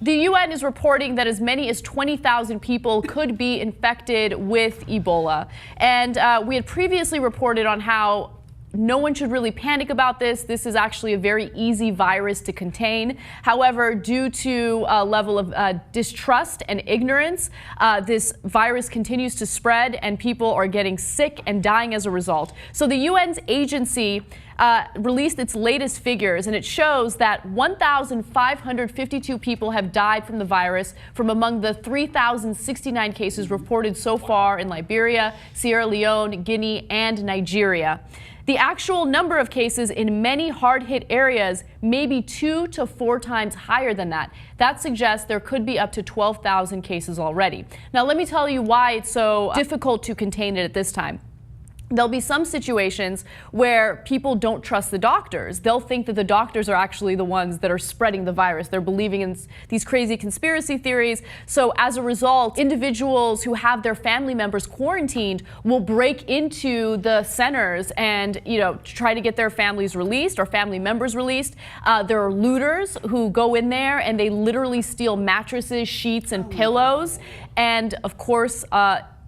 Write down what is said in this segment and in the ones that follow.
The UN is reporting that as many as 20,000 people could be infected with Ebola. And we had previously reported on how no one should really panic about this. This is actually a very easy virus to contain. However, due to a level of distrust and ignorance, this virus continues to spread and people are getting sick and dying as a result. So the UN's agency released its latest figures, and it shows that 1,552 people have died from the virus from among the 3,069 cases reported so far in Liberia, Sierra Leone, Guinea, and Nigeria. The actual number of cases in many hard-hit areas may be 2 to 4 times higher than that. That suggests there could be up to 12,000 cases already. Now, let me tell you why it's so difficult to contain it at this time. There'll be some situations where people don't trust the doctors. They'll think that the doctors are actually the ones that are spreading the virus. They're believing in these crazy conspiracy theories. So as a result, individuals who have their family members quarantined will break into the centers and, try to get their families released or family members released. There are looters who go in there and they literally steal mattresses, sheets, and pillows. And of course,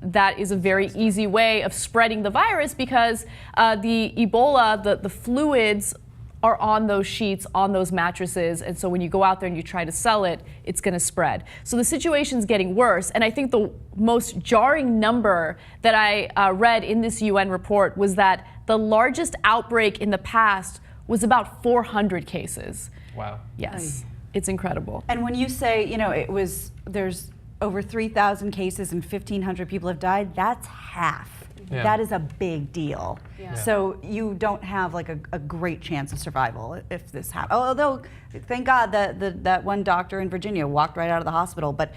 that is a very easy way of spreading the virus because the Ebola, the fluids are on those sheets, on those mattresses. And so when you go out there and you try to sell it, it's going to spread. So the situation's getting worse. And I think the most jarring number that I read in this UN report was that the largest outbreak in the past was about 400 cases. Wow. Yes, it's incredible. And when you say, there's over 3,000 cases and 1,500 people have died, that's half. Yeah. That is a big deal. Yeah. So you don't have like a great chance of survival if this happens. Although, thank God that one doctor in Virginia walked right out of the hospital. But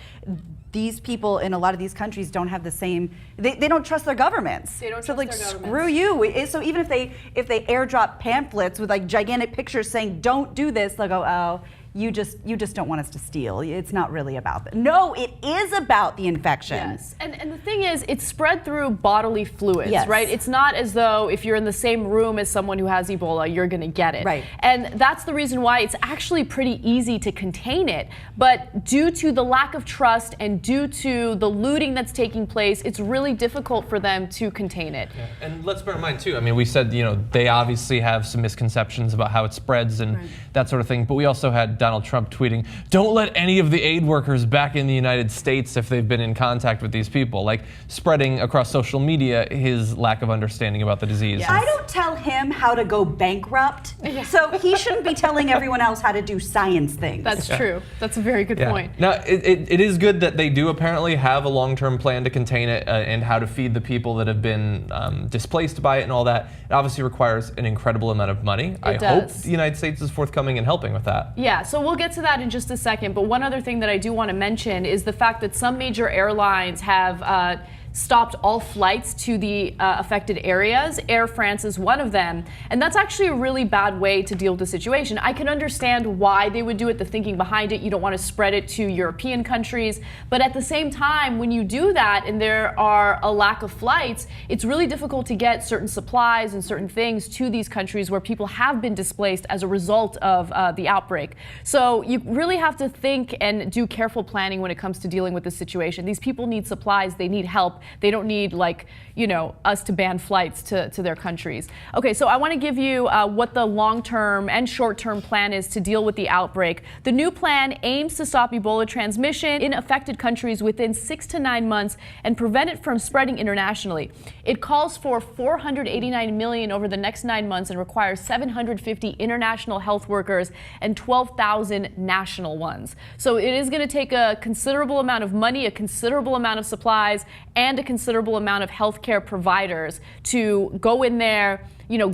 these people in a lot of these countries don't have the same, they don't trust their governments. They don't so trust their screw governments. You. So even if they airdrop pamphlets with like gigantic pictures saying don't do this, they'll go, oh, you just don't want us to steal. It's not really about that. No, it is about the infection. Yes, and the thing is, it's spread through bodily fluids, yes. Right? It's not as though if you're in the same room as someone who has Ebola, you're gonna get it. Right. And that's the reason why it's actually pretty easy to contain it. But due to the lack of trust and due to the looting that's taking place, it's really difficult for them to contain it. Yeah. And let's bear in mind too, I mean, we said, they obviously have some misconceptions about how it spreads and that sort of thing, but we also had Donald Trump tweeting, don't let any of the aid workers back in the United States if they've been in contact with these people, like spreading across social media his lack of understanding about the disease. Yes. I don't tell him how to go bankrupt, so he shouldn't be telling everyone else how to do science things. That's true. That's a very good point. Now, it is good that they do apparently have a long-term plan to contain it and how to feed the people that have been displaced by it and all that. It obviously requires an incredible amount of money. I hope the United States is forthcoming in helping with that. Yeah, so we'll get to that in just a second, but one other thing that I do want to mention is the fact that some major airlines have stopped all flights to the affected areas. Air France is one of them, and that's actually a really bad way to deal with the situation. I can understand why they would do it, the thinking behind it. You don't want to spread it to European countries, but at the same time, when you do that and there are a lack of flights, it's really difficult to get certain supplies and certain things to these countries where people have been displaced as a result of the outbreak. So you really have to think and do careful planning when it comes to dealing with this situation. These people need supplies, they need help. They don't need us to ban flights to their countries. Okay, so I want to give you what the long-term and short-term plan is to deal with the outbreak. The new plan aims to stop Ebola transmission in affected countries within 6 to 9 months and prevent it from spreading internationally. It calls for $489 million over the next 9 months and requires 750 international health workers and 12,000 national ones. So it is going to take a considerable amount of money, a considerable amount of supplies, and a considerable amount of healthcare providers to go in there,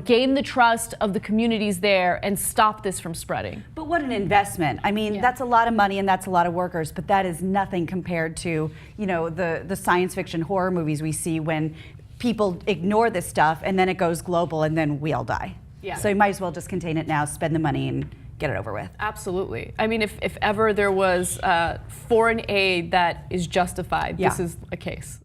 gain the trust of the communities there and stop this from spreading. But what an investment. I mean, that's a lot of money and that's a lot of workers, but that is nothing compared to, the science fiction horror movies we see when people ignore this stuff and then it goes global and then we all die. Yeah. So you might as well just contain it now, spend the money and get it over with. Absolutely. I mean, if ever there was foreign aid that is justified, this is a case.